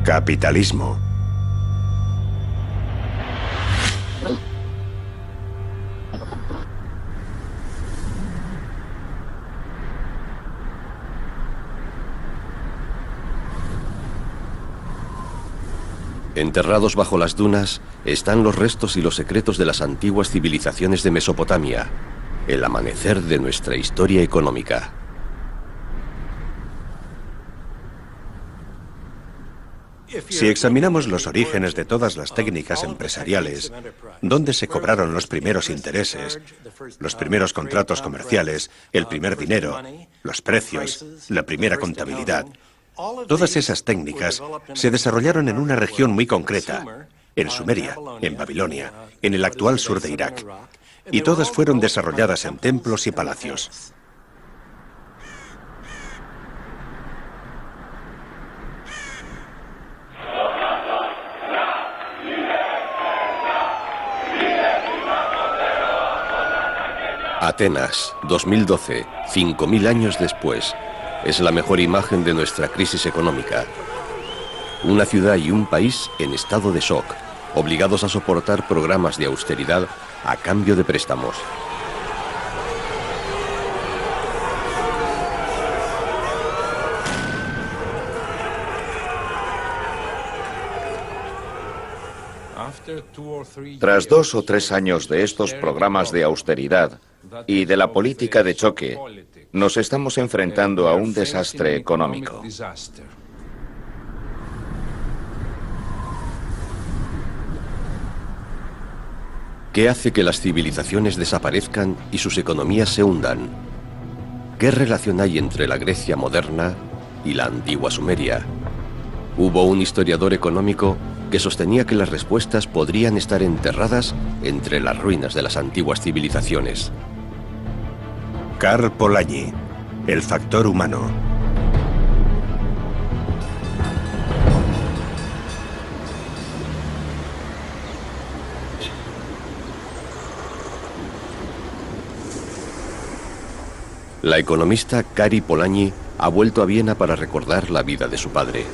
Capitalismo. Enterrados bajo las dunas están los restos y los secretos de las antiguas civilizaciones de Mesopotamia, el amanecer de nuestra historia económica. Si examinamos los orígenes de todas las técnicas empresariales, dónde se cobraron los primeros intereses, los primeros contratos comerciales, el primer dinero, los precios, la primera contabilidad, todas esas técnicas se desarrollaron en una región muy concreta, en Sumeria, en Babilonia, en el actual sur de Irak, y todas fueron desarrolladas en templos y palacios. Atenas, 2012, 5000 años después, es la mejor imagen de nuestra crisis económica. Una ciudad y un país en estado de shock, obligados a soportar programas de austeridad a cambio de préstamos. Tras 2 o 3 años de estos programas de austeridad y de la política de choque, nos estamos enfrentando a un desastre económico. ¿Qué hace que las civilizaciones desaparezcan y sus economías se hundan? ¿Qué relación hay entre la Grecia moderna y la antigua Sumeria? Hubo un historiador económico que sostenía que las respuestas podrían estar enterradas entre las ruinas de las antiguas civilizaciones. Karl Polanyi, el factor humano. La economista Kari Polanyi ha vuelto a Viena para recordar la vida de su padre.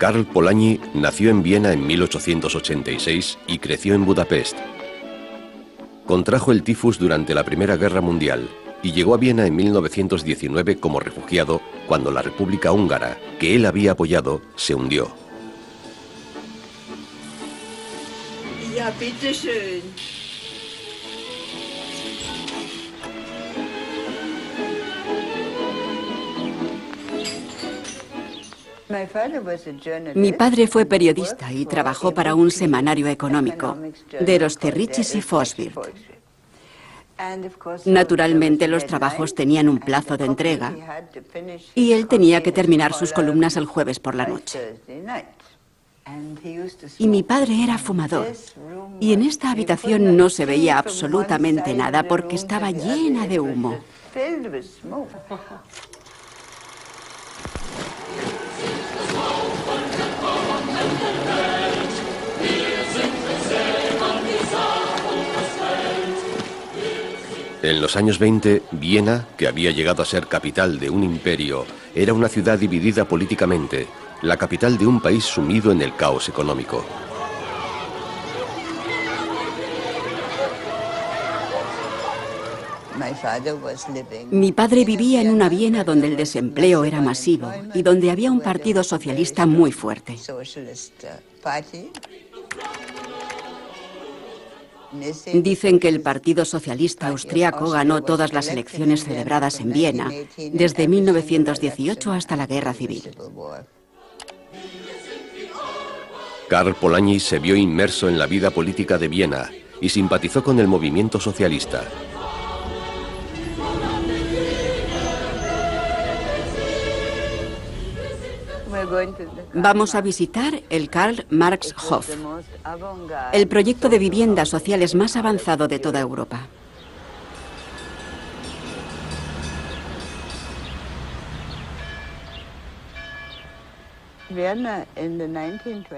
Karl Polanyi nació en Viena en 1886 y creció en Budapest. Contrajo el tifus durante la Primera Guerra Mundial y llegó a Viena en 1919 como refugiado cuando la República Húngara, que él había apoyado, se hundió. Ja, bitte schön. Mi padre fue periodista y trabajó para un semanario económico, Der Österreichische Volkswirt. Naturalmente los trabajos tenían un plazo de entrega y él tenía que terminar sus columnas el jueves por la noche. Y mi padre era fumador y en esta habitación no se veía absolutamente nada porque estaba llena de humo. En los años 20, Viena, que había llegado a ser capital de un imperio, era una ciudad dividida políticamente, la capital de un país sumido en el caos económico. Mi padre vivía en una Viena donde el desempleo era masivo y donde había un partido socialista muy fuerte. Dicen que el Partido Socialista Austriaco ganó todas las elecciones celebradas en Viena, desde 1918 hasta la Guerra Civil. Karl Polanyi se vio inmerso en la vida política de Viena y simpatizó con el movimiento socialista. Vamos a visitar el Karl Marx Hof, el proyecto de viviendas sociales más avanzado de toda Europa.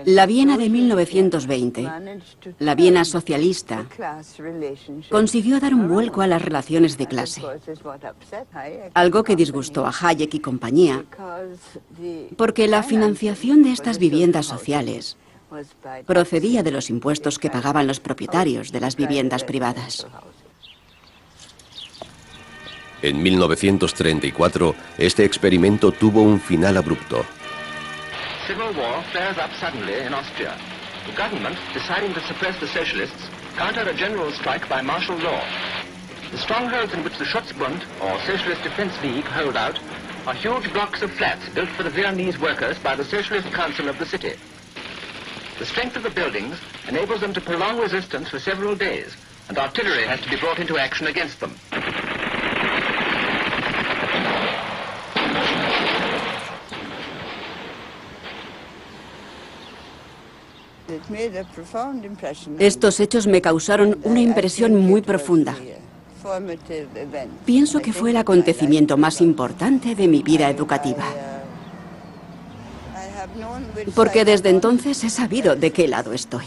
La Viena de 1920, la Viena socialista, consiguió dar un vuelco a las relaciones de clase, algo que disgustó a Hayek y compañía, porque la financiación de estas viviendas sociales procedía de los impuestos que pagaban los propietarios de las viviendas privadas. En 1934, este experimento tuvo un final abrupto. Civil war flares up suddenly in Austria. The government, deciding to suppress the socialists, countered a general strike by martial law. The strongholds in which the Schutzbund, or Socialist Defense League, hold out are huge blocks of flats built for the Viennese workers by the Socialist Council of the city. The strength of the buildings enables them to prolong resistance for several days, and artillery has to be brought into action against them. Estos hechos me causaron una impresión muy profunda. Pienso que fue el acontecimiento más importante de mi vida educativa. Porque desde entonces he sabido de qué lado estoy.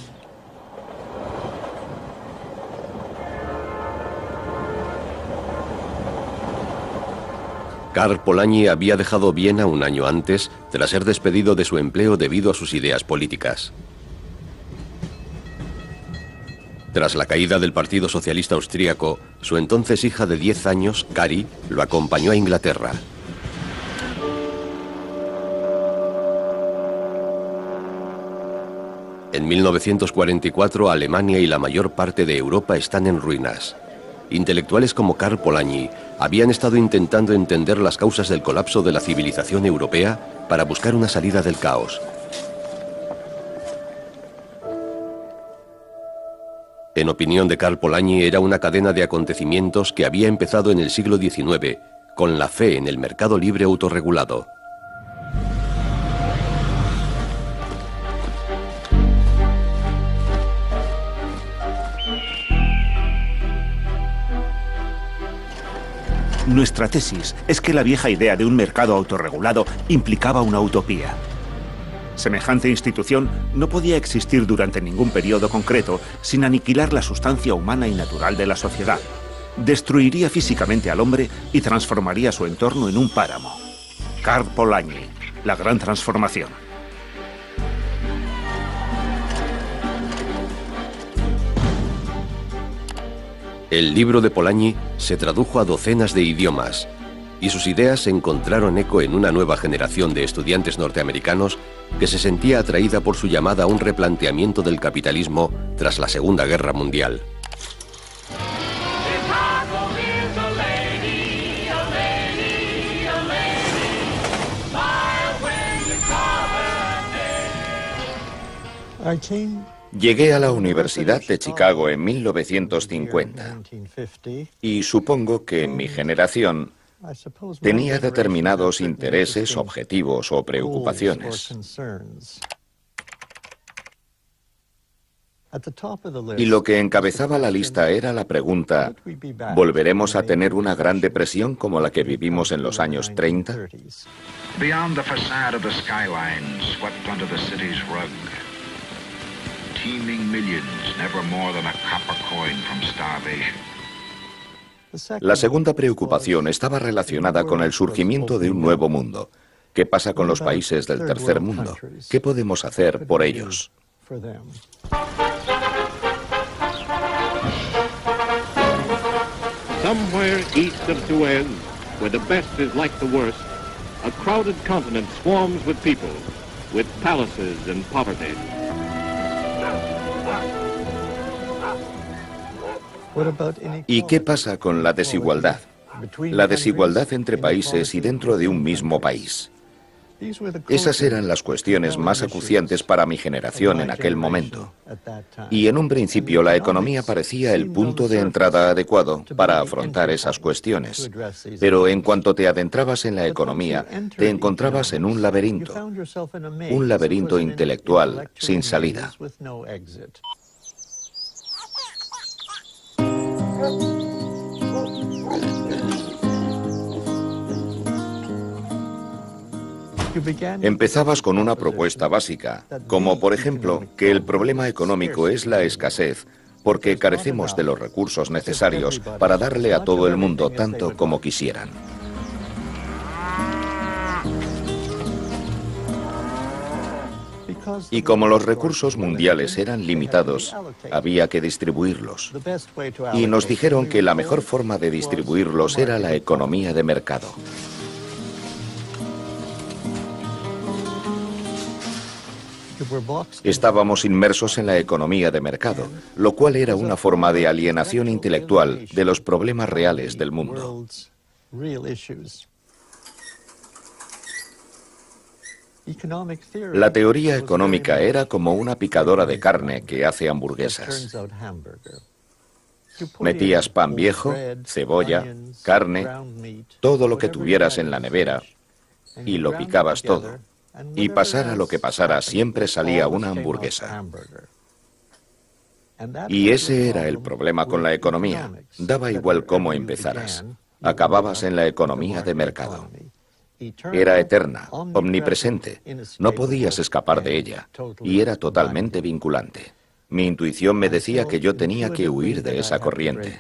Karl Polanyi había dejado Viena un año antes, tras ser despedido de su empleo debido a sus ideas políticas. Tras la caída del Partido Socialista Austríaco, su entonces hija de 10 años, Kari, lo acompañó a Inglaterra. En 1944, Alemania y la mayor parte de Europa están en ruinas. Intelectuales como Karl Polanyi habían estado intentando entender las causas del colapso de la civilización europea para buscar una salida del caos. En opinión de Karl Polanyi, era una cadena de acontecimientos que había empezado en el siglo XIX, con la fe en el mercado libre autorregulado. Nuestra tesis es que la vieja idea de un mercado autorregulado implicaba una utopía. Semejante institución no podía existir durante ningún periodo concreto sin aniquilar la sustancia humana y natural de la sociedad. Destruiría físicamente al hombre y transformaría su entorno en un páramo. Karl Polanyi, la gran transformación. El libro de Polanyi se tradujo a docenas de idiomas y sus ideas encontraron eco en una nueva generación de estudiantes norteamericanos que se sentía atraída por su llamada a un replanteamiento del capitalismo tras la Segunda Guerra Mundial. Llegué a la Universidad de Chicago en 1950 y supongo que mi generación tenía determinados intereses, objetivos o preocupaciones. Y lo que encabezaba la lista era la pregunta: ¿volveremos a tener una gran depresión como la que vivimos en los años 30? Beyond the facade of the skyline swept under the city's rug. Teeming millions, never more than a copper coin from starvation. La segunda preocupación estaba relacionada con el surgimiento de un nuevo mundo. ¿Qué pasa con los países del tercer mundo? ¿Qué podemos hacer por ellos? Somewhere east of Suez, where the best is like the worst, a crowded continent swarms with people, with palaces and poverty. ¿Y qué pasa con la desigualdad? La desigualdad entre países y dentro de un mismo país. Esas eran las cuestiones más acuciantes para mi generación en aquel momento. Y en un principio la economía parecía el punto de entrada adecuado para afrontar esas cuestiones. Pero en cuanto te adentrabas en la economía, te encontrabas en un laberinto intelectual sin salida. Empezabas con una propuesta básica, como por ejemplo que el problema económico es la escasez, porque carecemos de los recursos necesarios para darle a todo el mundo tanto como quisieran. Y como los recursos mundiales eran limitados, había que distribuirlos. Y nos dijeron que la mejor forma de distribuirlos era la economía de mercado. Estábamos inmersos en la economía de mercado, lo cual era una forma de alienación intelectual de los problemas reales del mundo. La teoría económica era como una picadora de carne que hace hamburguesas. Metías pan viejo, cebolla, carne, todo lo que tuvieras en la nevera, y lo picabas todo. Y pasara lo que pasara, siempre salía una hamburguesa. Y ese era el problema con la economía. Daba igual cómo empezaras. Acababas en la economía de mercado. Era eterna, omnipresente. No podías escapar de ella. Y era totalmente vinculante. Mi intuición me decía que yo tenía que huir de esa corriente.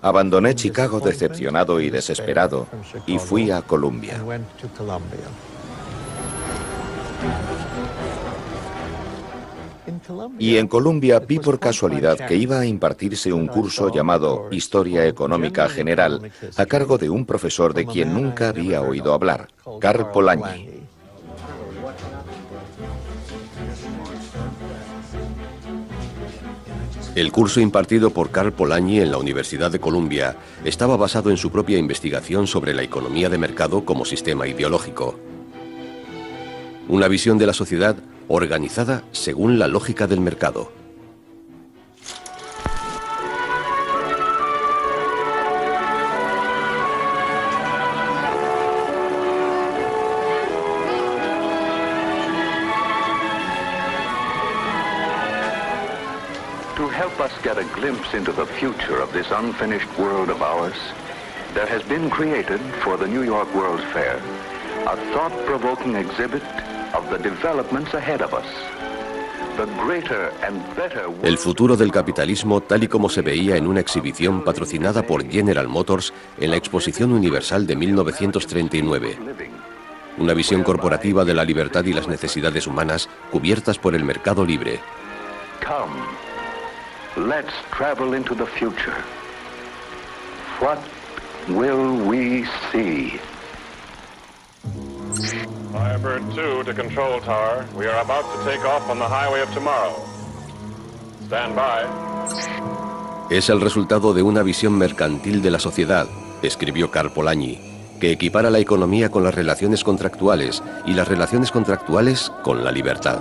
Abandoné Chicago decepcionado y desesperado y fui a Columbia. Y en Columbia vi por casualidad que iba a impartirse un curso llamado Historia Económica General a cargo de un profesor de quien nunca había oído hablar, Karl Polanyi. El curso impartido por Karl Polanyi en la Universidad de Columbia estaba basado en su propia investigación sobre la economía de mercado como sistema ideológico. Una visión de la sociedad organizada según la lógica del mercado. To help us get a glimpse into the future of this unfinished world of ours, there has been created for the New York World's Fair a thought-provoking exhibit of the developments ahead of us. The greater and better world. El futuro del capitalismo tal y como se veía en una exhibición patrocinada por General Motors en la Exposición Universal de 1939. Una visión corporativa de la libertad y las necesidades humanas cubiertas por el mercado libre. Come, let's travel into the future. What will we see? Firebird 2 to Control Tower. We are about to take off on the highway of tomorrow. Stand by. Es el resultado de una visión mercantil de la sociedad, escribió Karl Polanyi, que equipara la economía con las relaciones contractuales y las relaciones contractuales con la libertad.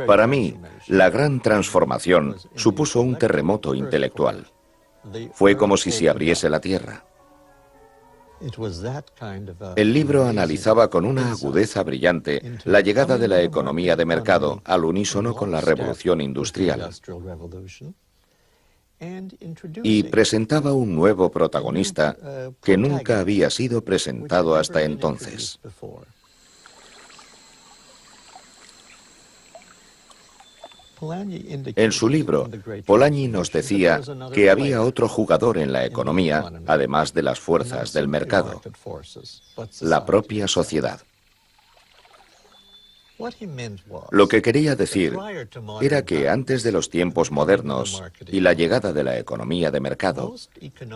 Para mí, la gran transformación supuso un terremoto intelectual. Fue como si se abriese la tierra. El libro analizaba con una agudeza brillante la llegada de la economía de mercado al unísono con la revolución industrial. Y presentaba un nuevo protagonista que nunca había sido presentado hasta entonces. En su libro, Polanyi nos decía que había otro jugador en la economía, además de las fuerzas del mercado, la propia sociedad. Lo que quería decir era que antes de los tiempos modernos y la llegada de la economía de mercado,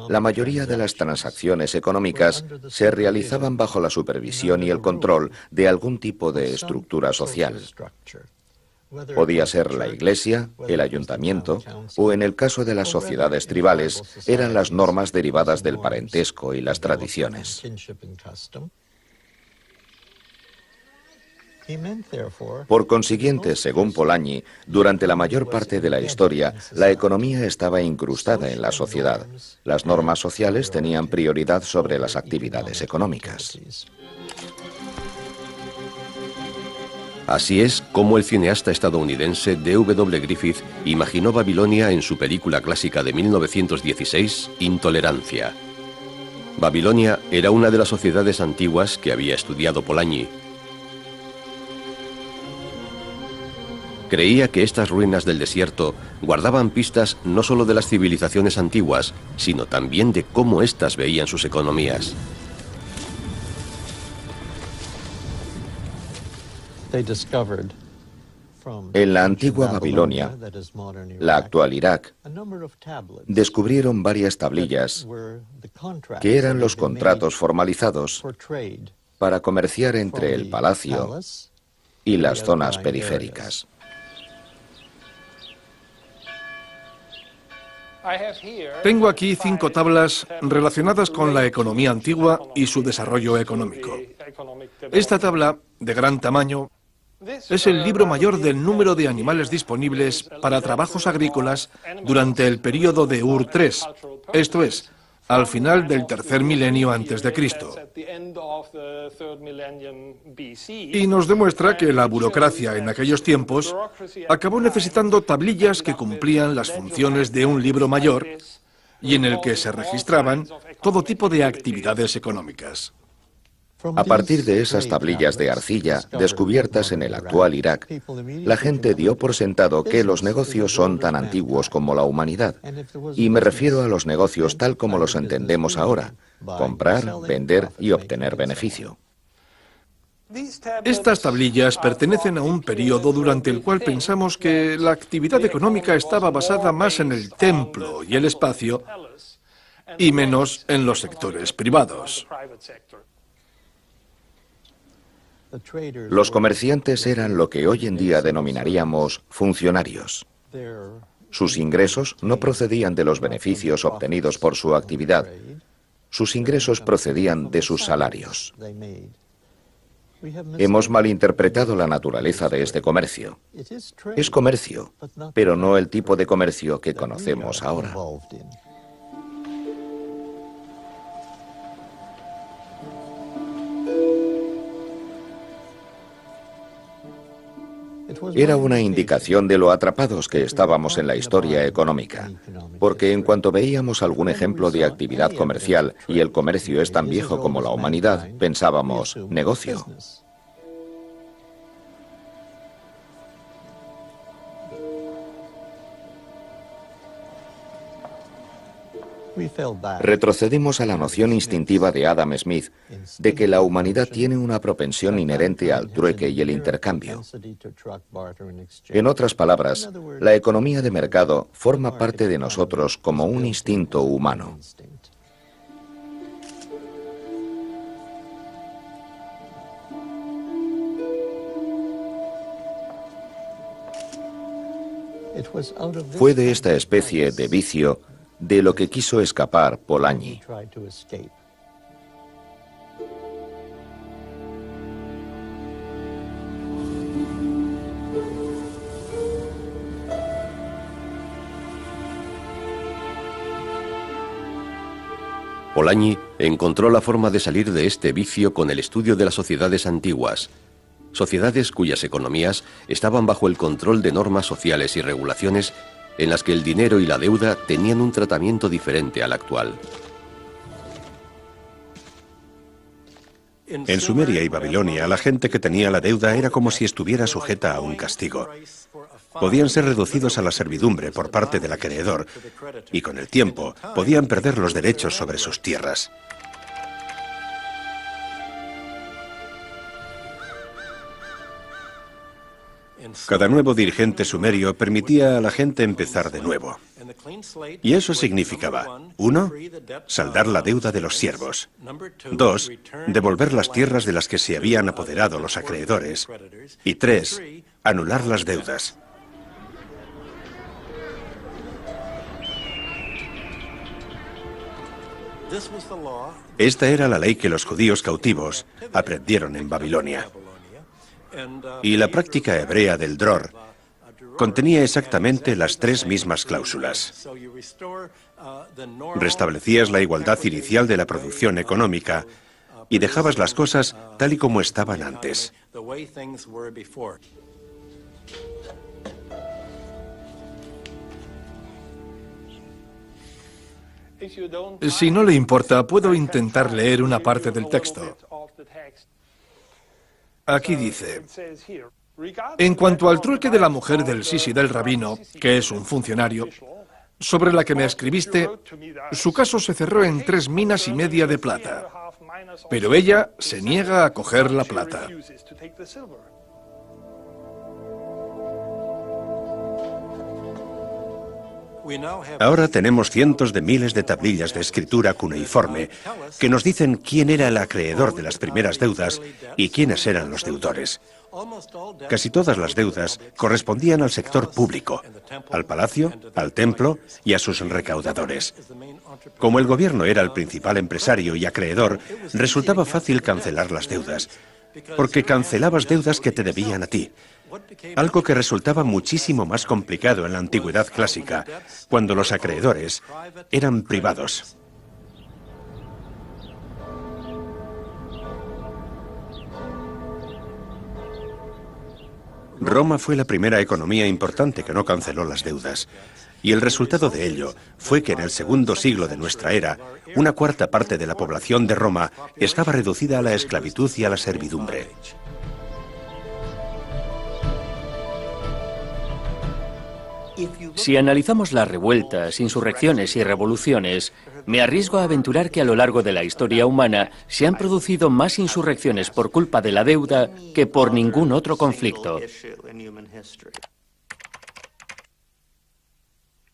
la mayoría de las transacciones económicas se realizaban bajo la supervisión y el control de algún tipo de estructura social. Podía ser la iglesia, el ayuntamiento, o en el caso de las sociedades tribales, eran las normas derivadas del parentesco y las tradiciones. Por consiguiente, según Polanyi, durante la mayor parte de la historia, la economía estaba incrustada en la sociedad. Las normas sociales tenían prioridad sobre las actividades económicas. Así es como el cineasta estadounidense D.W. Griffith imaginó Babilonia en su película clásica de 1916, Intolerancia. Babilonia era una de las sociedades antiguas que había estudiado Polanyi. Creía que estas ruinas del desierto guardaban pistas no solo de las civilizaciones antiguas, sino también de cómo éstas veían sus economías. En la antigua Babilonia, la actual Irak, descubrieron varias tablillas que eran los contratos formalizados para comerciar entre el palacio y las zonas periféricas. Tengo aquí 5 tablas relacionadas con la economía antigua y su desarrollo económico. Esta tabla, de gran tamaño, es el libro mayor del número de animales disponibles para trabajos agrícolas durante el período de Ur III, esto es, al final del tercer milenio antes de Cristo. Y nos demuestra que la burocracia en aquellos tiempos acabó necesitando tablillas que cumplían las funciones de un libro mayor y en el que se registraban todo tipo de actividades económicas. A partir de esas tablillas de arcilla descubiertas en el actual Irak, la gente dio por sentado que los negocios son tan antiguos como la humanidad. Y me refiero a los negocios tal como los entendemos ahora: comprar, vender y obtener beneficio. Estas tablillas pertenecen a un periodo durante el cual pensamos que la actividad económica estaba basada más en el templo y el espacio y menos en los sectores privados. Los comerciantes eran lo que hoy en día denominaríamos funcionarios. Sus ingresos no procedían de los beneficios obtenidos por su actividad. Sus ingresos procedían de sus salarios. Hemos malinterpretado la naturaleza de este comercio. Es comercio, pero no el tipo de comercio que conocemos ahora. Era una indicación de lo atrapados que estábamos en la historia económica, porque en cuanto veíamos algún ejemplo de actividad comercial, y el comercio es tan viejo como la humanidad, pensábamos, negocio. Retrocedimos a la noción instintiva de Adam Smith de que la humanidad tiene una propensión inherente al trueque y el intercambio. En otras palabras, la economía de mercado forma parte de nosotros como un instinto humano. Fue de esta especie de vicio de lo que quiso escapar Polanyi. Polanyi encontró la forma de salir de este vicio con el estudio de las sociedades antiguas, sociedades cuyas economías estaban bajo el control de normas sociales y regulaciones en las que el dinero y la deuda tenían un tratamiento diferente al actual. En Sumeria y Babilonia, la gente que tenía la deuda era como si estuviera sujeta a un castigo. Podían ser reducidos a la servidumbre por parte del acreedor y con el tiempo podían perder los derechos sobre sus tierras. Cada nuevo dirigente sumerio permitía a la gente empezar de nuevo. Y eso significaba, 1, saldar la deuda de los siervos. 2, devolver las tierras de las que se habían apoderado los acreedores. Y 3, anular las deudas. Esta era la ley que los judíos cautivos aprendieron en Babilonia. Y la práctica hebrea del dror contenía exactamente las tres mismas cláusulas. Restablecías la igualdad inicial de la producción económica y dejabas las cosas tal y como estaban antes. Si no le importa, puedo intentar leer una parte del texto. Aquí dice: en cuanto al trueque de la mujer del Sisi del rabino, que es un funcionario, sobre la que me escribiste, su caso se cerró en 3,5 minas de plata, pero ella se niega a coger la plata. Ahora tenemos cientos de miles de tablillas de escritura cuneiforme que nos dicen quién era el acreedor de las primeras deudas y quiénes eran los deudores. Casi todas las deudas correspondían al sector público, al palacio, al templo y a sus recaudadores. Como el gobierno era el principal empresario y acreedor, resultaba fácil cancelar las deudas, porque cancelabas deudas que te debían a ti. Algo que resultaba muchísimo más complicado en la antigüedad clásica, cuando los acreedores eran privados. Roma fue la primera economía importante que no canceló las deudas, y el resultado de ello fue que en el segundo siglo de nuestra era, 1/4 parte de la población de Roma estaba reducida a la esclavitud y a la servidumbre. Si analizamos las revueltas, insurrecciones y revoluciones, me arriesgo a aventurar que a lo largo de la historia humana se han producido más insurrecciones por culpa de la deuda que por ningún otro conflicto.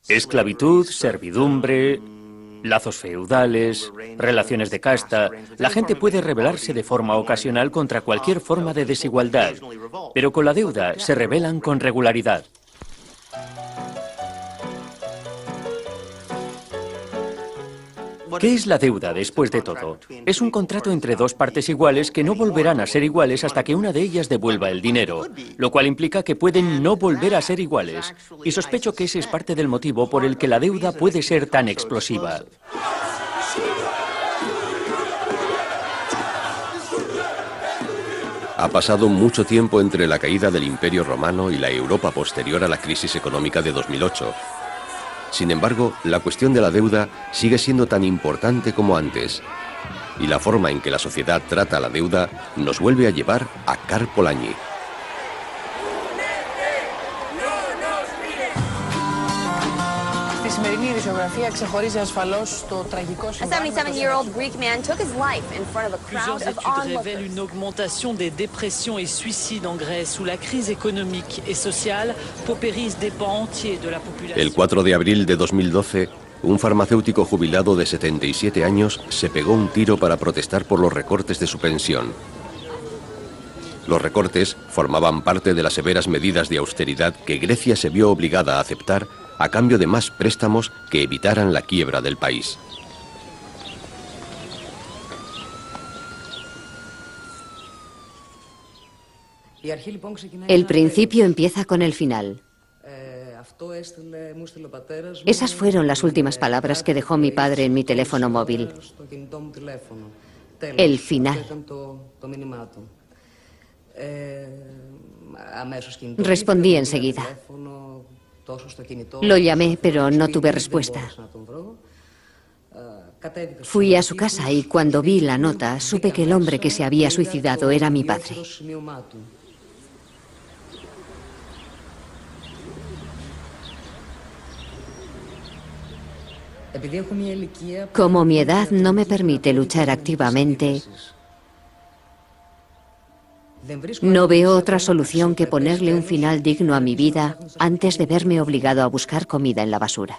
Esclavitud, servidumbre, lazos feudales, relaciones de casta. La gente puede rebelarse de forma ocasional contra cualquier forma de desigualdad, pero con la deuda se rebelan con regularidad. ¿Qué es la deuda después de todo? Es un contrato entre dos partes iguales que no volverán a ser iguales hasta que una de ellas devuelva el dinero, lo cual implica que pueden no volver a ser iguales. Y sospecho que ese es parte del motivo por el que la deuda puede ser tan explosiva. Ha pasado mucho tiempo entre la caída del Imperio Romano y la Europa posterior a la crisis económica de 2008. Sin embargo, la cuestión de la deuda sigue siendo tan importante como antes. Y la forma en que la sociedad trata la deuda nos vuelve a llevar a Karl Polanyi. Στη σημερινή ειδησιογραφία ξεχωρίζει ασφαλώς το τραγικό συμβάν. A 77-year-old Greek man took his life in front of a crowd of onlookers. Révèlent une augmentation des dépressions et suicides en Grèce où la crise économique et sociale paupérise des pans entiers de la population. El 4 de abril de 2012, un farmacéutico jubilado de 77 años se pegó un tiro para protestar por los recortes de su pensión. Los recortes formaban parte de las severas medidas de austeridad que Grecia se vio obligada a aceptar a cambio de más préstamos que evitaran la quiebra del país. El principio empieza con el final. Esas fueron las últimas palabras que dejó mi padre en mi teléfono móvil. El final. Respondí enseguida. Lo llamé, pero no tuve respuesta. Fui a su casa y cuando vi la nota, supe que el hombre que se había suicidado era mi padre. Como mi edad no me permite luchar activamente, no veo otra solución que ponerle un final digno a mi vida antes de verme obligado a buscar comida en la basura.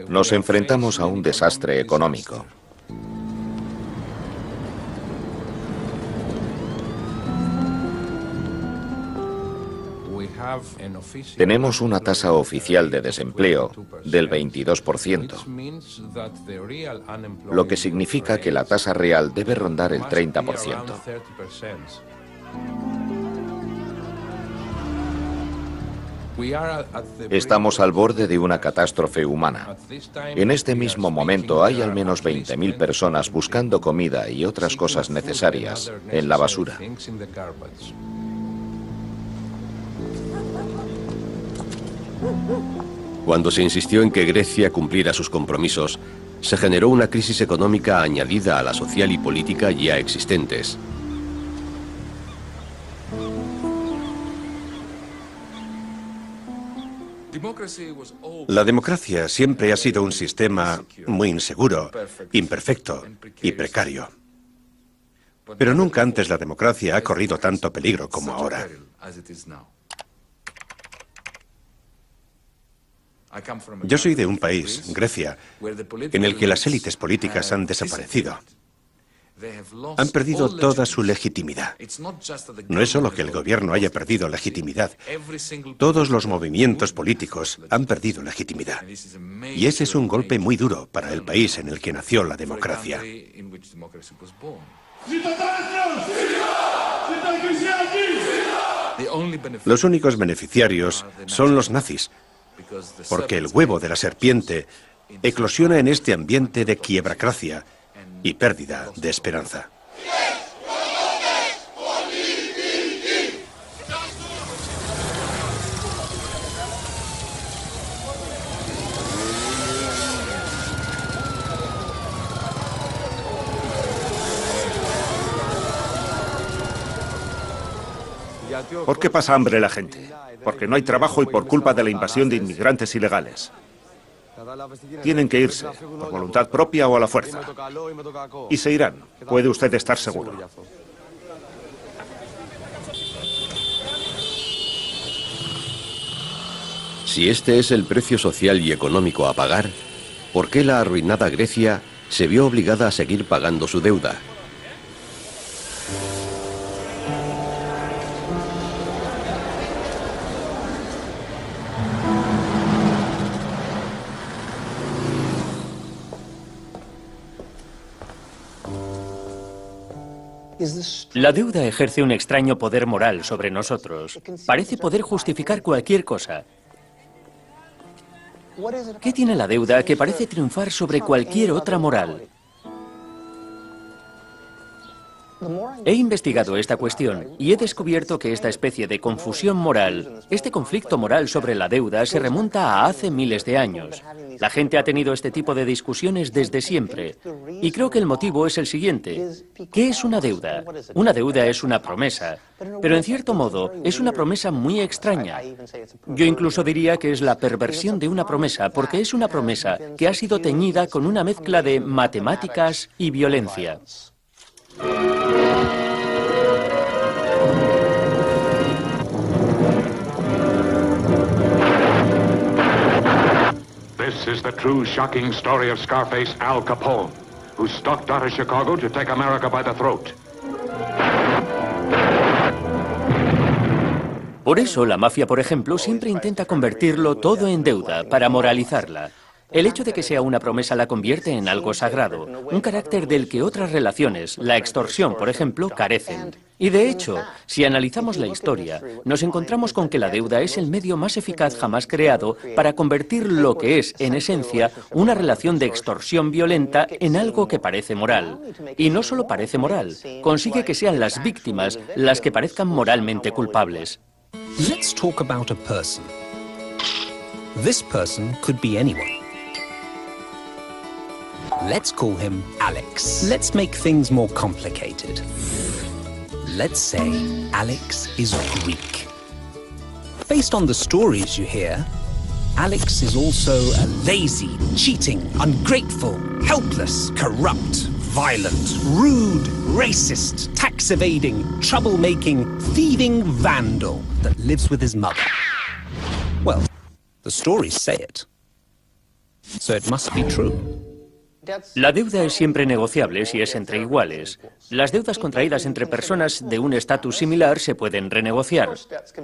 Nos enfrentamos a un desastre económico. Tenemos una tasa oficial de desempleo del 22%, lo que significa que la tasa real debe rondar el 30%. Estamos al borde de una catástrofe humana. En este mismo momento hay al menos 20.000 personas buscando comida y otras cosas necesarias en la basura. Cuando se insistió en que Grecia cumpliera sus compromisos, se generó una crisis económica añadida a la social y política ya existentes. La democracia siempre ha sido un sistema muy inseguro, imperfecto y precario. Pero nunca antes la democracia ha corrido tanto peligro como ahora. Yo soy de un país, Grecia, en el que las élites políticas han desaparecido. Han perdido toda su legitimidad. No es solo que el gobierno haya perdido legitimidad. Todos los movimientos políticos han perdido legitimidad. Y ese es un golpe muy duro para el país en el que nació la democracia. Los únicos beneficiarios son los nazis, porque el huevo de la serpiente eclosiona en este ambiente de quiebracracia y pérdida de esperanza. ¿Por qué pasa hambre la gente? Porque no hay trabajo y por culpa de la invasión de inmigrantes ilegales. Tienen que irse, por voluntad propia o a la fuerza. Y se irán, puede usted estar seguro. Si este es el precio social y económico a pagar, ¿por qué la arruinada Grecia se vio obligada a seguir pagando su deuda? La deuda ejerce un extraño poder moral sobre nosotros. Parece poder justificar cualquier cosa. ¿Qué tiene la deuda que parece triunfar sobre cualquier otra moral? He investigado esta cuestión y he descubierto que esta especie de confusión moral, este conflicto moral sobre la deuda, se remonta a hace miles de años. La gente ha tenido este tipo de discusiones desde siempre. Y creo que el motivo es el siguiente. ¿Qué es una deuda? Una deuda es una promesa. Pero en cierto modo es una promesa muy extraña. Yo incluso diría que es la perversión de una promesa, porque es una promesa que ha sido teñida con una mezcla de matemáticas y violencia. This is the true shocking story of Scarface Al Capone, who stalked out of Chicago to take America by the throat. Por eso la mafia, por ejemplo, siempre intenta convertirlo todo en deuda para moralizarla. El hecho de que sea una promesa la convierte en algo sagrado, un carácter del que otras relaciones, la extorsión, por ejemplo, carecen. Y de hecho, si analizamos la historia, nos encontramos con que la deuda es el medio más eficaz jamás creado para convertir lo que es, en esencia, una relación de extorsión violenta en algo que parece moral. Y no solo parece moral, consigue que sean las víctimas las que parezcan moralmente culpables. Let's talk about a person. This person could be anyone. Let's call him Alex. Let's make things more complicated. Let's say Alex is Greek. Based on the stories you hear, Alex is also a lazy, cheating, ungrateful, helpless, corrupt, violent, rude, racist, tax-evading, troublemaking, thieving vandal that lives with his mother. Well, the stories say it. So it must be true. La deuda es siempre negociable si es entre iguales. Las deudas contraídas entre personas de un estatus similar se pueden renegociar.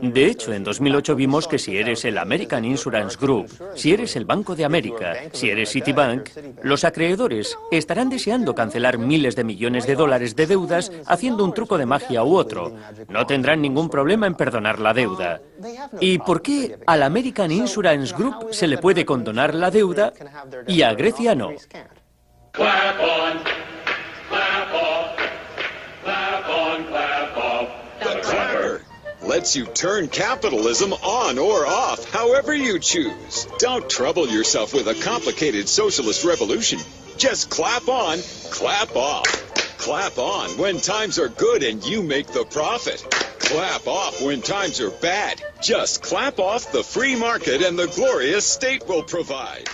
De hecho, en 2008 vimos que si eres el American Insurance Group, si eres el Banco de América, si eres Citibank, los acreedores estarán deseando cancelar miles de millones de dólares de deudas haciendo un truco de magia u otro. No tendrán ningún problema en perdonar la deuda. ¿Y por qué al American Insurance Group se le puede condonar la deuda y a Grecia no? Clap on, clap off, clap on, clap off. The clapper lets you turn capitalism on or off, however you choose. Don't trouble yourself with a complicated socialist revolution. Just clap on, clap off. Clap on when times are good and you make the profit. Clap off when times are bad. Just clap off the free market and the glorious state will provide.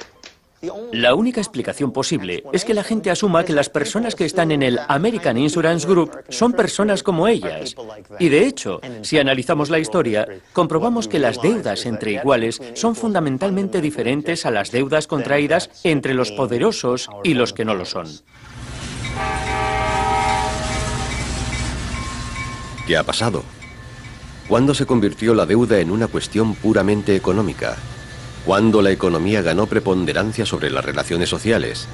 La única explicación posible es que la gente asuma que las personas que están en el American Insurance Group son personas como ellas. Y de hecho, si analizamos la historia, comprobamos que las deudas entre iguales son fundamentalmente diferentes a las deudas contraídas entre los poderosos y los que no lo son. ¿Qué ha pasado? ¿Cuándo se convirtió la deuda en una cuestión puramente económica? ¿Cuándo la economía ganó preponderancia sobre las relaciones sociales?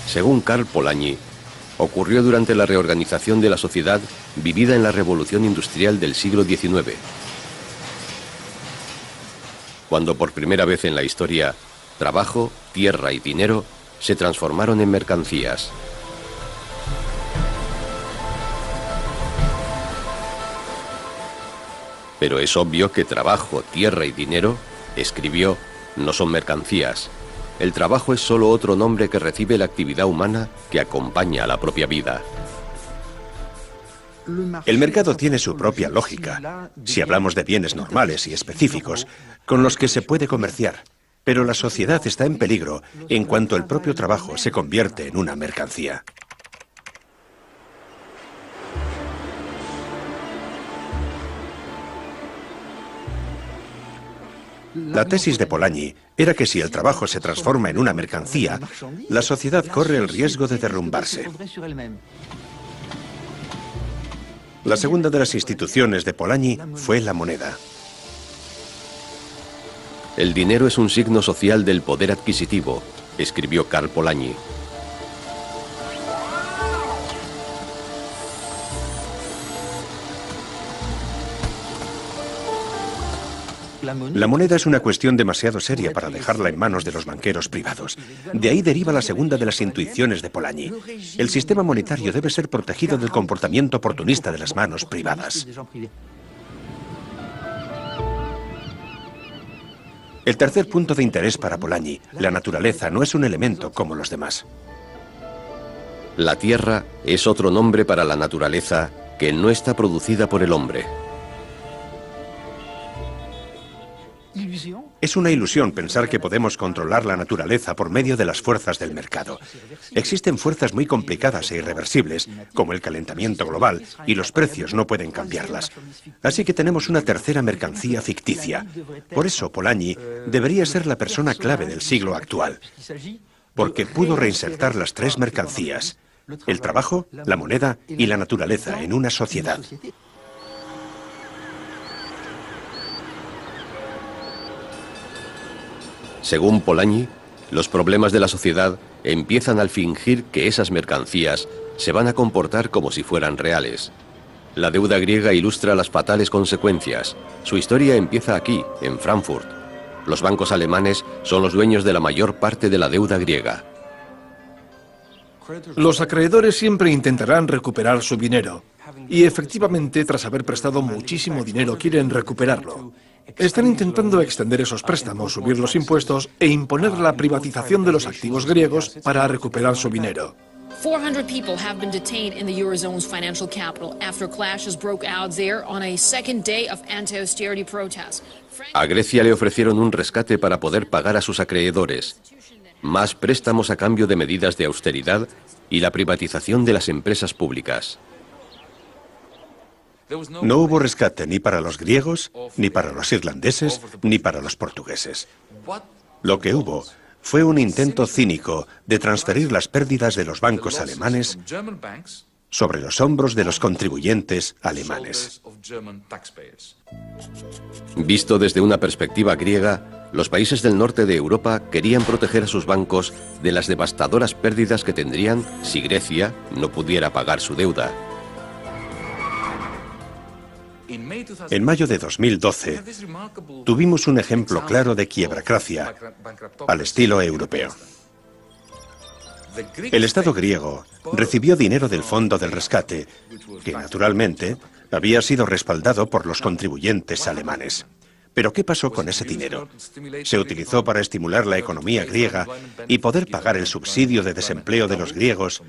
Según Karl Polanyi, ocurrió durante la reorganización de la sociedad vivida en la revolución industrial del siglo XIX, cuando por primera vez en la historia, trabajo, tierra y dinero se transformaron en mercancías. Pero es obvio que trabajo, tierra y dinero, escribió, no son mercancías. El trabajo es solo otro nombre que recibe la actividad humana que acompaña a la propia vida. El mercado tiene su propia lógica, si hablamos de bienes normales y específicos, con los que se puede comerciar. Pero la sociedad está en peligro en cuanto el propio trabajo se convierte en una mercancía. La tesis de Polanyi era que si el trabajo se transforma en una mercancía, la sociedad corre el riesgo de derrumbarse. La segunda de las instituciones de Polanyi fue la moneda. El dinero es un signo social del poder adquisitivo, escribió Karl Polanyi. La moneda es una cuestión demasiado seria para dejarla en manos de los banqueros privados. De ahí deriva la segunda de las intuiciones de Polanyi. El sistema monetario debe ser protegido del comportamiento oportunista de las manos privadas. El tercer punto de interés para Polanyi, la naturaleza no es un elemento como los demás. La tierra es otro nombre para la naturaleza que no está producida por el hombre. Es una ilusión pensar que podemos controlar la naturaleza por medio de las fuerzas del mercado. Existen fuerzas muy complicadas e irreversibles, como el calentamiento global, y los precios no pueden cambiarlas. Así que tenemos una tercera mercancía ficticia. Por eso Polanyi debería ser la persona clave del siglo actual, porque pudo reinsertar las tres mercancías: el trabajo, la moneda y la naturaleza en una sociedad. Según Polanyi, los problemas de la sociedad empiezan al fingir que esas mercancías se van a comportar como si fueran reales. La deuda griega ilustra las fatales consecuencias. Su historia empieza aquí, en Frankfurt. Los bancos alemanes son los dueños de la mayor parte de la deuda griega. Los acreedores siempre intentarán recuperar su dinero. Y efectivamente, tras haber prestado muchísimo dinero, quieren recuperarlo. Están intentando extender esos préstamos, subir los impuestos e imponer la privatización de los activos griegos para recuperar su dinero. 400 people have been detained in the Eurozone's financial capital after clashes broke out there on a second day of anti-austerity protests. A Grecia le ofrecieron un rescate para poder pagar a sus acreedores, más préstamos a cambio de medidas de austeridad y la privatización de las empresas públicas. No hubo rescate ni para los griegos, ni para los irlandeses, ni para los portugueses. Lo que hubo fue un intento cínico de transferir las pérdidas de los bancos alemanes sobre los hombros de los contribuyentes alemanes. Visto desde una perspectiva griega, los países del norte de Europa querían proteger a sus bancos de las devastadoras pérdidas que tendrían si Grecia no pudiera pagar su deuda. En mayo de 2012, tuvimos un ejemplo claro de quiebracracia al estilo europeo. El Estado griego recibió dinero del Fondo del Rescate, que naturalmente había sido respaldado por los contribuyentes alemanes. Pero ¿qué pasó con ese dinero? Se utilizó para estimular la economía griega y poder pagar el subsidio de desempleo de los griegos,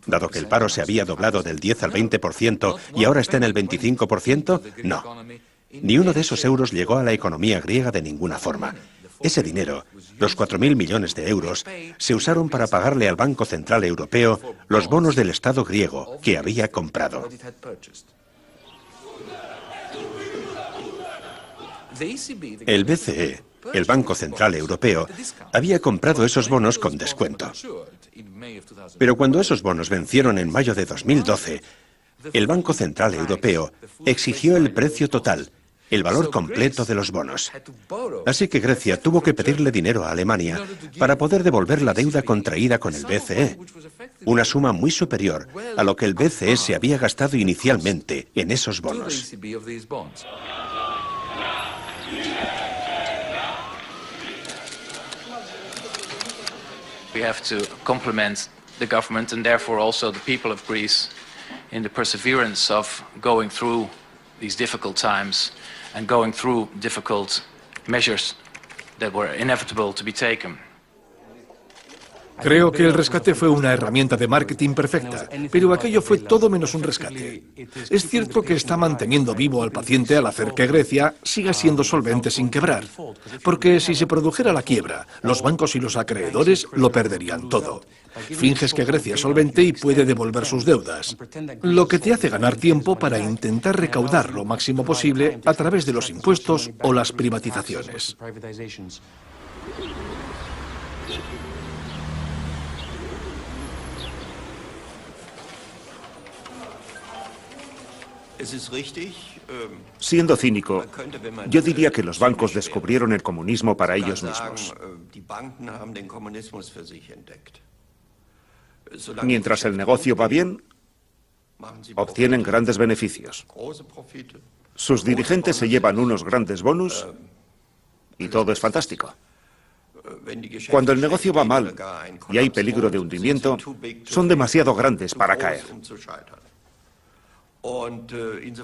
dado que el paro se había doblado del 10 al 20% y ahora está en el 25%. No. Ni uno de esos euros llegó a la economía griega de ninguna forma. Ese dinero, los 4.000 millones de euros, se usaron para pagarle al Banco Central Europeo los bonos del Estado griego que había comprado. El BCE, el Banco Central Europeo, había comprado esos bonos con descuento. Pero cuando esos bonos vencieron en mayo de 2012, el Banco Central Europeo exigió el precio total, el valor completo de los bonos. Así que Grecia tuvo que pedirle dinero a Alemania para poder devolver la deuda contraída con el BCE, una suma muy superior a lo que el BCE se había gastado inicialmente en esos bonos. We have to compliment the government and therefore also the people of Greece in the perseverance of going through these difficult times and going through difficult measures that were inevitable to be taken. Creo que el rescate fue una herramienta de marketing perfecta, pero aquello fue todo menos un rescate. Es cierto que está manteniendo vivo al paciente al hacer que Grecia siga siendo solvente sin quebrar, porque si se produjera la quiebra, los bancos y los acreedores lo perderían todo. Finges que Grecia es solvente y puede devolver sus deudas, lo que te hace ganar tiempo para intentar recaudar lo máximo posible a través de los impuestos o las privatizaciones. Siendo cínico, yo diría que los bancos descubrieron el comunismo para ellos mismos. Mientras el negocio va bien, obtienen grandes beneficios. Sus dirigentes se llevan unos grandes bonus y todo es fantástico. Cuando el negocio va mal y hay peligro de hundimiento, son demasiado grandes para caer.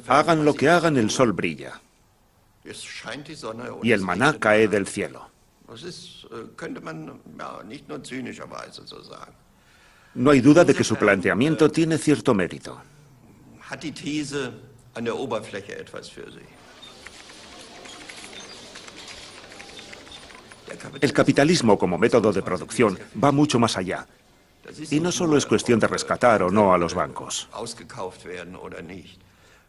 Hagan lo que hagan, el sol brilla. Y el maná cae del cielo. No hay duda de que su planteamiento tiene cierto mérito. El capitalismo como método de producción va mucho más allá. Y no solo es cuestión de rescatar o no a los bancos.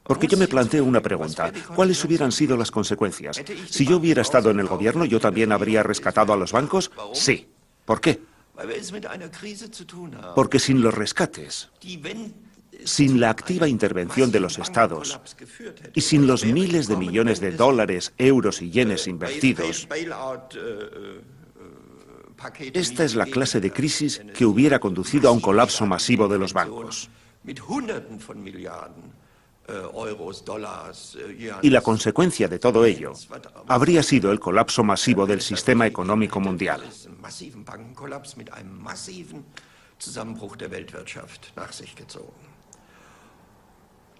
Porque yo me planteo una pregunta. ¿Cuáles hubieran sido las consecuencias? Si yo hubiera estado en el gobierno, ¿yo también habría rescatado a los bancos? Sí. ¿Por qué? Porque sin los rescates, sin la activa intervención de los estados y sin los miles de millones de dólares, euros y yenes invertidos, esta es la clase de crisis que hubiera conducido a un colapso masivo de los bancos. Y la consecuencia de todo ello habría sido el colapso masivo del sistema económico mundial.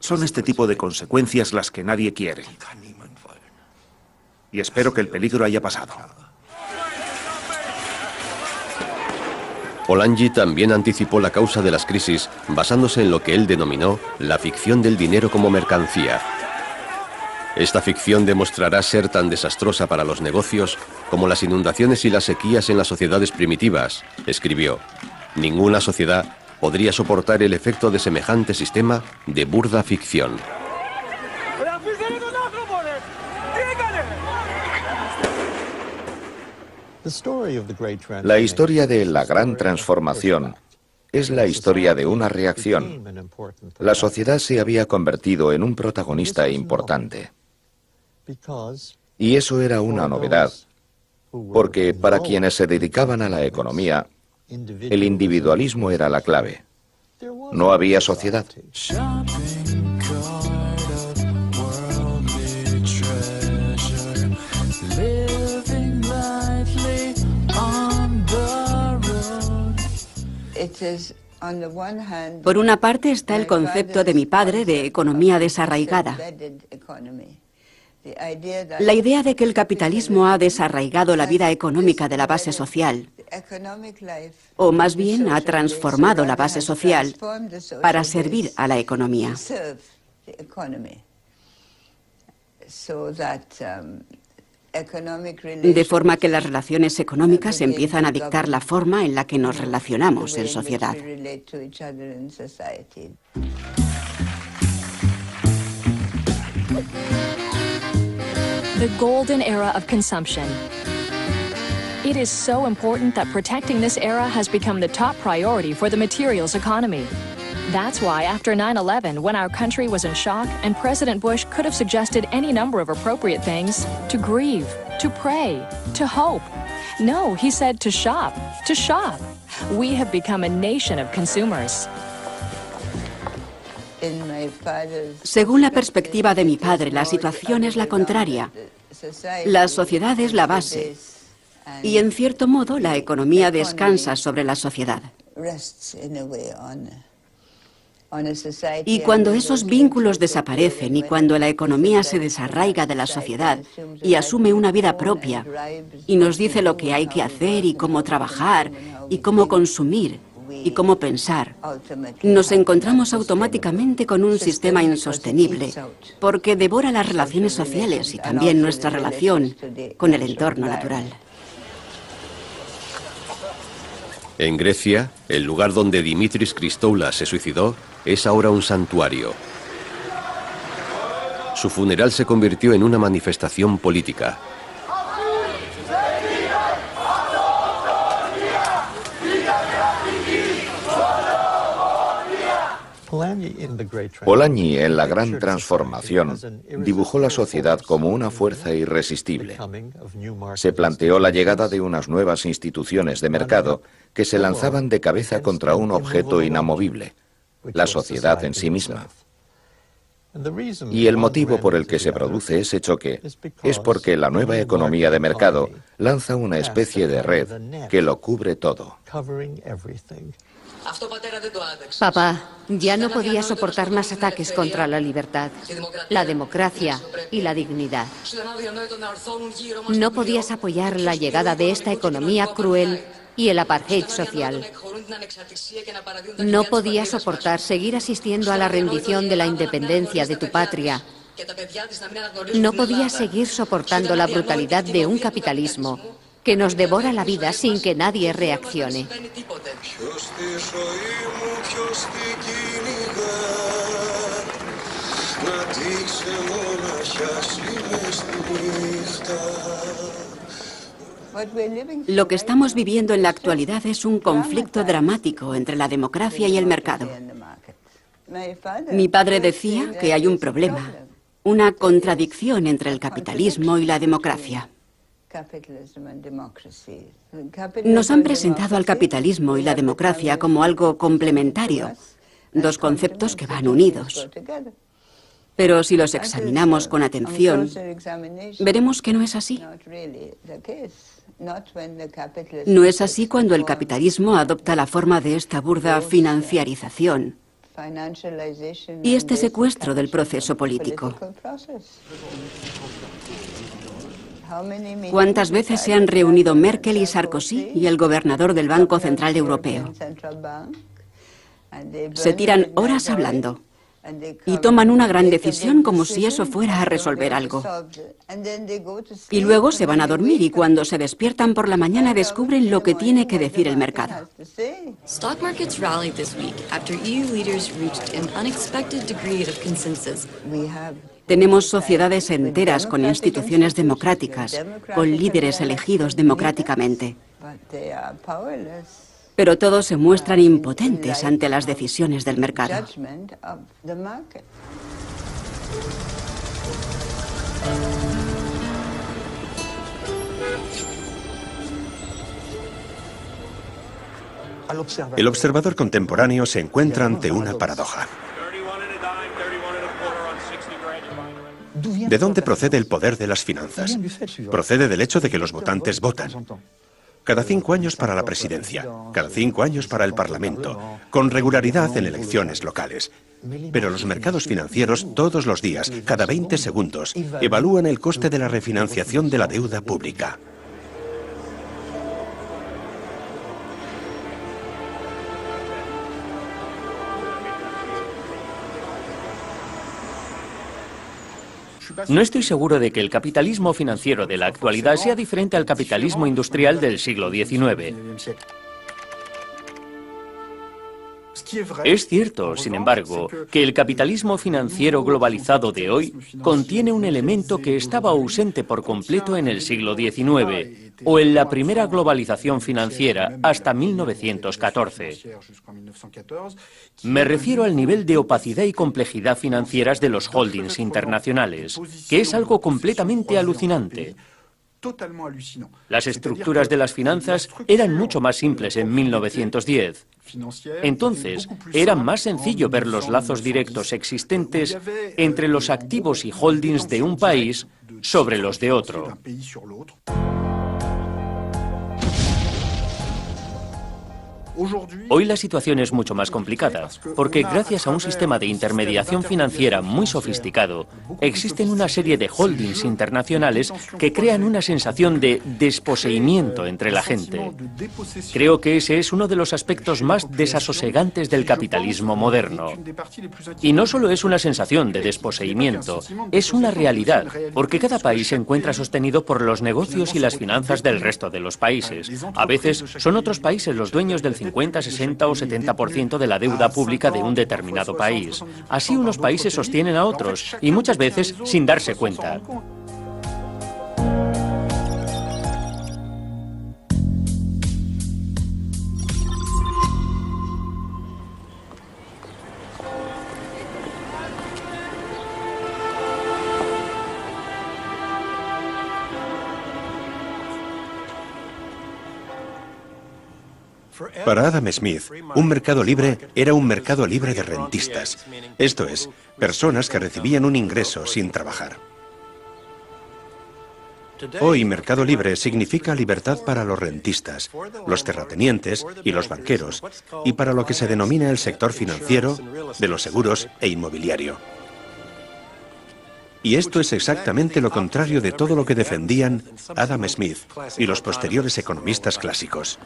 Son este tipo de consecuencias las que nadie quiere. Y espero que el peligro haya pasado. Polanyi también anticipó la causa de las crisis basándose en lo que él denominó la ficción del dinero como mercancía. Esta ficción demostrará ser tan desastrosa para los negocios como las inundaciones y las sequías en las sociedades primitivas, escribió. Ninguna sociedad podría soportar el efecto de semejante sistema de burda ficción. La historia de la gran transformación es la historia de una reacción. La sociedad se había convertido en un protagonista importante. Y eso era una novedad, porque para quienes se dedicaban a la economía, el individualismo era la clave. No había sociedad. Por una parte está el concepto de mi padre de economía desarraigada. La idea de que el capitalismo ha desarraigado la vida económica de la base social, o más bien ha transformado la base social para servir a la economía. De forma que las relaciones económicas empiezan a dictar la forma en la que nos relacionamos en sociedad. The golden era of consumption. It is so important that protecting this era has become the top priority for the materials economy. That's why after 9/11, when our country was in shock and President Bush could have suggested any number of appropriate things, to grieve, to pray, to hope. No, he said to shop, to shop. We have become a nation of consumers. Según la perspectiva de mi padre, la situación es la contraria. La sociedad es la base y, en cierto modo, la economía descansa sobre la sociedad. Y cuando esos vínculos desaparecen y cuando la economía se desarraiga de la sociedad y asume una vida propia y nos dice lo que hay que hacer y cómo trabajar y cómo consumir y cómo pensar, nos encontramos automáticamente con un sistema insostenible porque devora las relaciones sociales y también nuestra relación con el entorno natural. En Grecia, el lugar donde Dimitris Christoulas se suicidó es ahora un santuario. Su funeral se convirtió en una manifestación política. Polanyi, en La Gran Transformación, dibujó la sociedad como una fuerza irresistible. Se planteó la llegada de unas nuevas instituciones de mercado que se lanzaban de cabeza contra un objeto inamovible, la sociedad en sí misma. Y el motivo por el que se produce ese choque es porque la nueva economía de mercado lanza una especie de red que lo cubre todo. Papá, ya no podía soportar más ataques contra la libertad, la democracia y la dignidad. No podías apoyar la llegada de esta economía cruel y el apartheid social. No podías soportar seguir asistiendo a la rendición de la independencia de tu patria. No podías seguir soportando la brutalidad de un capitalismo que nos devora la vida sin que nadie reaccione. Lo que estamos viviendo en la actualidad es un conflicto dramático entre la democracia y el mercado. Mi padre decía que hay un problema, una contradicción entre el capitalismo y la democracia. Nos han presentado al capitalismo y la democracia como algo complementario, dos conceptos que van unidos. Pero si los examinamos con atención, veremos que no es así. No es así cuando el capitalismo adopta la forma de esta burda financiarización y este secuestro del proceso político. ¿Cuántas veces se han reunido Merkel y Sarkozy y el gobernador del Banco Central Europeo? Se tiran horas hablando y toman una gran decisión como si eso fuera a resolver algo. Y luego se van a dormir y cuando se despiertan por la mañana descubren lo que tiene que decir el mercado. Stock markets rallied this week after EU leaders reached an unexpected degree of consensus. Tenemos sociedades enteras con instituciones democráticas, con líderes elegidos democráticamente. Pero todos se muestran impotentes ante las decisiones del mercado. El observador contemporáneo se encuentra ante una paradoja. ¿De dónde procede el poder de las finanzas? Procede del hecho de que los votantes votan. Cada 5 años para la presidencia, cada 5 años para el Parlamento, con regularidad en elecciones locales. Pero los mercados financieros todos los días, cada 20 segundos, evalúan el coste de la refinanciación de la deuda pública. No estoy seguro de que el capitalismo financiero de la actualidad sea diferente al capitalismo industrial del siglo XIX. Es cierto, sin embargo, que el capitalismo financiero globalizado de hoy contiene un elemento que estaba ausente por completo en el siglo XIX o en la primera globalización financiera hasta 1914. Me refiero al nivel de opacidad y complejidad financieras de los holdings internacionales, que es algo completamente alucinante. Las estructuras de las finanzas eran mucho más simples en 1910. Entonces, era más sencillo ver los lazos directos existentes entre los activos y holdings de un país sobre los de otro. Hoy la situación es mucho más complicada, porque gracias a un sistema de intermediación financiera muy sofisticado, existen una serie de holdings internacionales que crean una sensación de desposeimiento entre la gente. Creo que ese es uno de los aspectos más desasosegantes del capitalismo moderno. Y no solo es una sensación de desposeimiento, es una realidad, porque cada país se encuentra sostenido por los negocios y las finanzas del resto de los países. A veces son otros países los dueños del 50, 60 o 70% de la deuda pública de un determinado país. Así unos países sostienen a otros, y muchas veces sin darse cuenta. Para Adam Smith, un mercado libre era un mercado libre de rentistas, esto es, personas que recibían un ingreso sin trabajar. Hoy, mercado libre significa libertad para los rentistas, los terratenientes y los banqueros, y para lo que se denomina el sector financiero, de los seguros e inmobiliario. Y esto es exactamente lo contrario de todo lo que defendían Adam Smith y los posteriores economistas clásicos.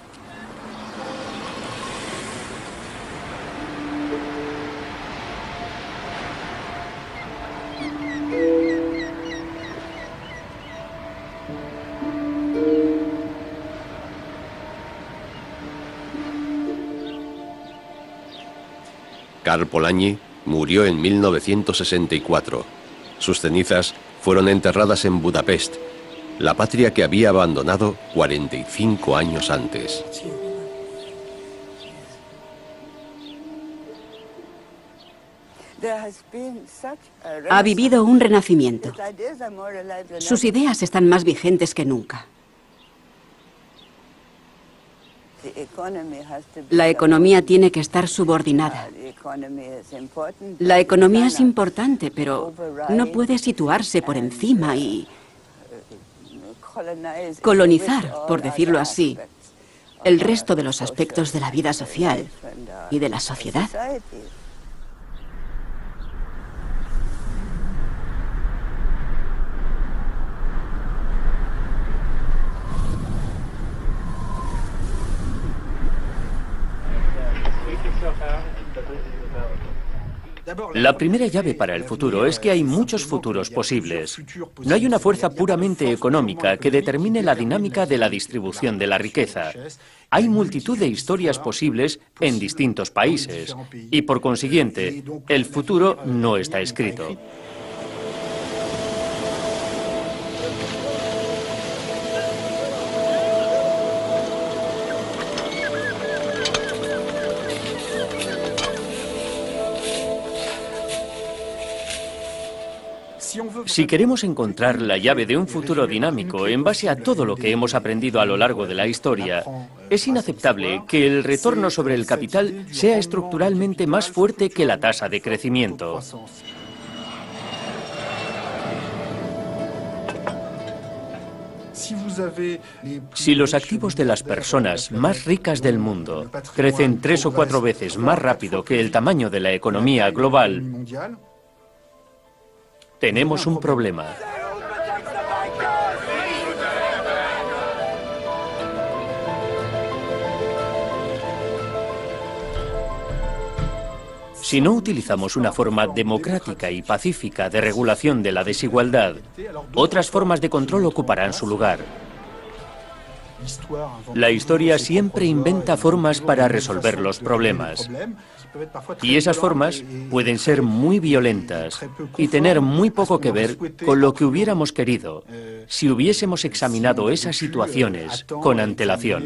Karl Polanyi murió en 1964. Sus cenizas fueron enterradas en Budapest, la patria que había abandonado 45 años antes. Ha vivido un renacimiento. Sus ideas están más vigentes que nunca. La economía tiene que estar subordinada. La economía es importante, pero no puede situarse por encima y colonizar, por decirlo así, el resto de los aspectos de la vida social y de la sociedad. La primera llave para el futuro es que hay muchos futuros posibles. No hay una fuerza puramente económica que determine la dinámica de la distribución de la riqueza. Hay multitud de historias posibles en distintos países y, por consiguiente, el futuro no está escrito. Si queremos encontrar la llave de un futuro dinámico en base a todo lo que hemos aprendido a lo largo de la historia, es inaceptable que el retorno sobre el capital sea estructuralmente más fuerte que la tasa de crecimiento. Si los activos de las personas más ricas del mundo crecen 3 o 4 veces más rápido que el tamaño de la economía global, tenemos un problema. Si no utilizamos una forma democrática y pacífica de regulación de la desigualdad, otras formas de control ocuparán su lugar. La historia siempre inventa formas para resolver los problemas. Y esas formas pueden ser muy violentas y tener muy poco que ver con lo que hubiéramos querido si hubiésemos examinado esas situaciones con antelación.